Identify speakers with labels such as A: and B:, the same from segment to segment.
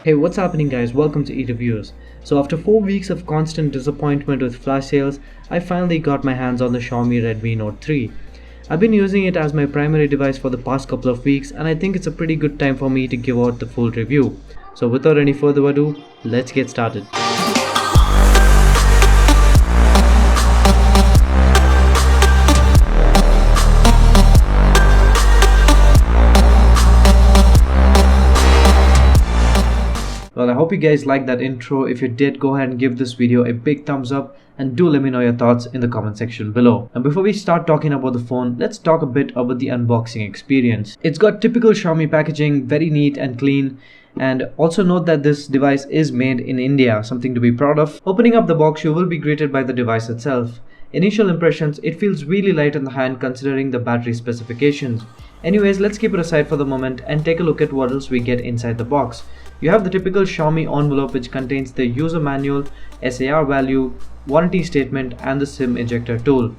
A: Hey, what's happening guys? Welcome to EReviews. So after 4 weeks of constant disappointment with flash sales, I finally got my hands on the Xiaomi Redmi Note 3. I've been using it as my primary device for the past couple of weeks and I think it's a pretty good time for me to give out the full review. So without any further ado, let's get started. Well, I hope you guys liked that intro. If you did, go ahead and give this video a big thumbs up and do let me know your thoughts in the comment section below. And before we start talking about the phone, let's talk a bit about the unboxing experience. It's got typical Xiaomi packaging, very neat and clean. And also note that this device is made in India, something to be proud of. Opening up the box, you will be greeted by the device itself. Initial impressions, it feels really light in the hand considering the battery specifications. Anyways, let's keep it aside for the moment and take a look at what else we get inside the box. You have the typical Xiaomi envelope which contains the user manual, SAR value, warranty statement and the SIM ejector tool.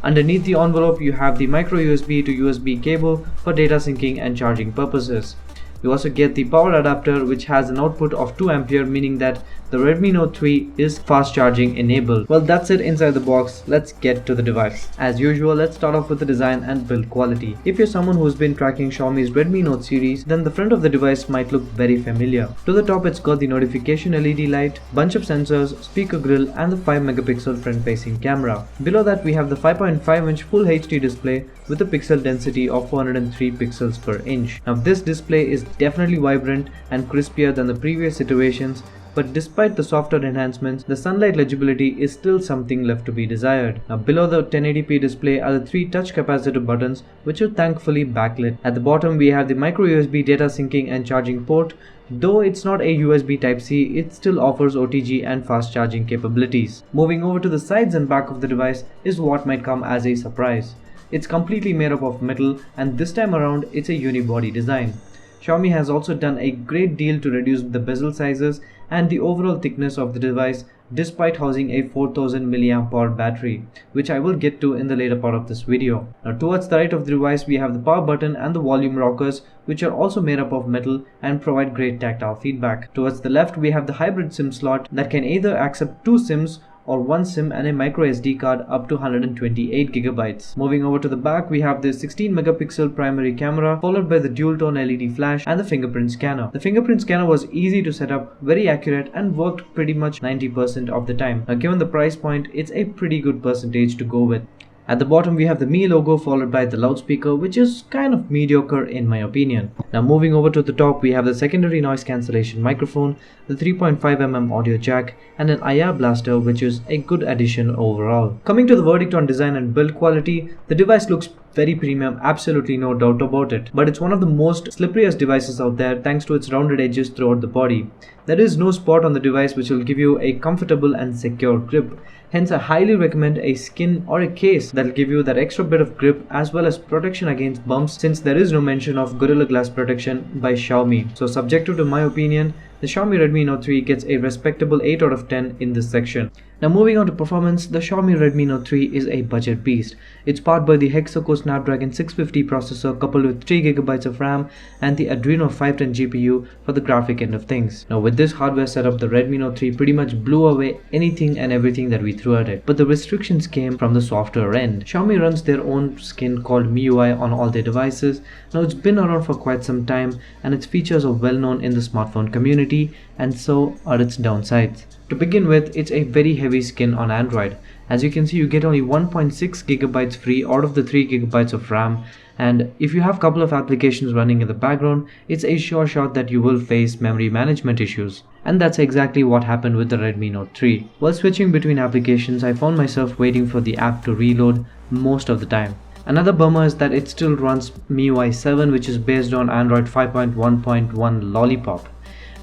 A: Underneath the envelope you have the micro USB to USB cable for data syncing and charging purposes. You also get the power adapter which has an output of 2A, meaning that the Redmi Note 3 is fast charging enabled. Well, that's it inside the box. Let's get to the device. As usual, let's start off with the design and build quality. If you're someone who's been tracking Xiaomi's Redmi Note series, then the front of the device might look very familiar. To the top, it's got the notification LED light, bunch of sensors, speaker grill and the 5-megapixel front-facing camera. Below that, we have the 5.5-inch Full HD display with a pixel density of 403 pixels per inch. Now, this display is definitely vibrant and crispier than the previous iterations, but despite the software enhancements, the sunlight legibility is still something left to be desired. Now, below the 1080p display are the 3 touch capacitive buttons which are thankfully backlit. At the bottom we have the micro USB data syncing and charging port. Though it's not a USB Type-C, it still offers OTG and fast charging capabilities. Moving over to the sides and back of the device is what might come as a surprise. It's completely made up of metal and this time around it's a unibody design. Xiaomi has also done a great deal to reduce the bezel sizes and the overall thickness of the device despite housing a 4000 mAh battery, which I will get to in the later part of this video. Now, towards the right of the device we have the power button and the volume rockers, which are also made up of metal and provide great tactile feedback. Towards the left we have the hybrid SIM slot that can either accept 2 SIMs or 1 SIM and a micro SD card up to 128GB. Moving over to the back, we have the 16-megapixel primary camera followed by the dual-tone LED flash and the fingerprint scanner. The fingerprint scanner was easy to set up, very accurate and worked pretty much 90% of the time. Now, given the price point, it's a pretty good percentage to go with. At the bottom we have the Mi logo followed by the loudspeaker, which is kind of mediocre in my opinion. Now, moving over to the top, we have the secondary noise cancellation microphone, the 3.5mm audio jack and an IR blaster, which is a good addition overall. Coming to the verdict on design and build quality, the device looks very premium, absolutely no doubt about it. But it's one of the most slipperiest devices out there thanks to its rounded edges throughout the body. There is no spot on the device which will give you a comfortable and secure grip. Hence, I highly recommend a skin or a case that will give you that extra bit of grip as well as protection against bumps, since there is no mention of Gorilla Glass protection by Xiaomi. So subjective to my opinion, the Xiaomi Redmi Note 3 gets a respectable 8 out of 10 in this section. Now, moving on to performance, the Xiaomi Redmi Note 3 is a budget beast. It's powered by the Octa-core Snapdragon 650 processor coupled with 3GB of RAM and the Adreno 510 GPU for the graphic end of things. Now, with this hardware setup, the Redmi Note 3 pretty much blew away anything and everything that we threw at it. But the restrictions came from the software end. Xiaomi runs their own skin called MIUI on all their devices. Now, it's been around for quite some time and its features are well known in the smartphone community, and so are its downsides. To begin with, it's a very heavy skin on Android. As you can see, you get only 1.6GB free out of the 3GB of RAM, and if you have a couple of applications running in the background, it's a sure shot that you will face memory management issues. And that's exactly what happened with the Redmi Note 3. While switching between applications, I found myself waiting for the app to reload most of the time. Another bummer is that it still runs MIUI 7, which is based on Android 5.1.1 Lollipop.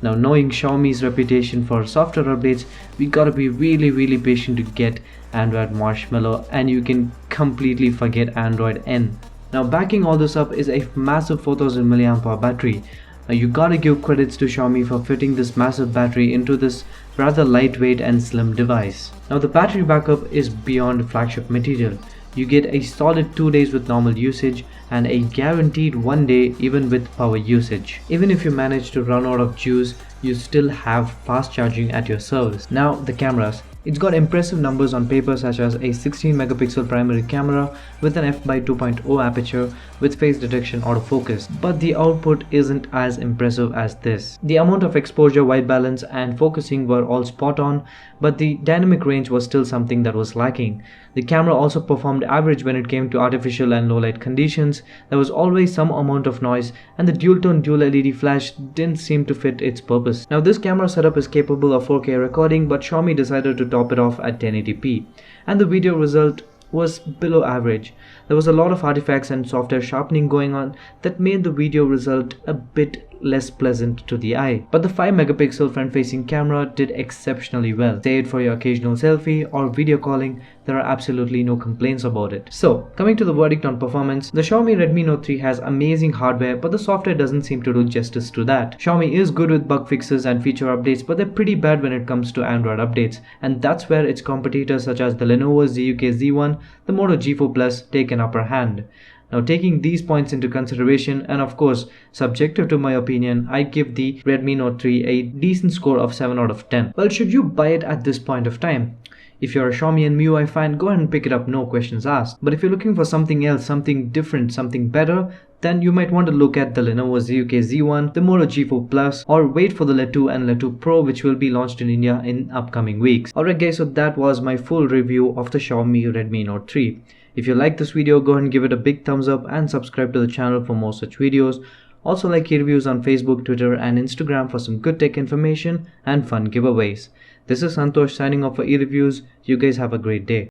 A: Now, knowing Xiaomi's reputation for software updates, we gotta be really patient to get Android Marshmallow, and you can completely forget Android N. Now, backing all this up is a massive 4000 mAh battery. Now, you gotta give credits to Xiaomi for fitting this massive battery into this rather lightweight and slim device. Now, the battery backup is beyond flagship material. You get a solid 2 days with normal usage and a guaranteed 1 day even with power usage. Even if you manage to run out of juice, you still have fast charging at your service. Now the cameras. It's got impressive numbers on paper, such as a 16 megapixel primary camera with an f/2.0 aperture with face detection autofocus, but the output isn't as impressive as this. The amount of exposure, white balance and focusing were all spot on, but the dynamic range was still something that was lacking. The camera also performed average when it came to artificial and low light conditions. There was always some amount of noise, and the dual-tone dual LED flash didn't seem to fit its purpose. Now this camera setup is capable of 4K recording, but Xiaomi decided to top it off at 1080p, and the video result was below average. There was a lot of artifacts and software sharpening going on that made the video result a bit less pleasant to the eye. But the 5 megapixel front facing camera did exceptionally well. Say it for your occasional selfie or video calling, there are absolutely no complaints about it. So coming to the verdict on performance, the Xiaomi Redmi Note 3 has amazing hardware, but the software doesn't seem to do justice to that. Xiaomi is good with bug fixes and feature updates, but they're pretty bad when it comes to Android updates, and that's where its competitors such as the Lenovo ZUK Z1, the Moto G4 Plus take an upper hand. Now taking these points into consideration, and of course subjective to my opinion, I give the Redmi Note 3 a decent score of 7 out of 10. Well, should you buy it at this point of time? If you're a Xiaomi and MIUI fan, go ahead and pick it up, no questions asked. But if you're looking for something else, something different, something better, then you might want to look at the Lenovo ZUK Z1, the Moto G4 Plus, or wait for the Letu and Letu Pro, which will be launched in India in upcoming weeks. Alright guys, so that was my full review of the Xiaomi Redmi Note 3. If you like this video, go ahead and give it a big thumbs up and subscribe to the channel for more such videos. Also like EReviews on Facebook, Twitter and Instagram for some good tech information and fun giveaways. This is Santosh signing off for EReviews. You guys have a great day.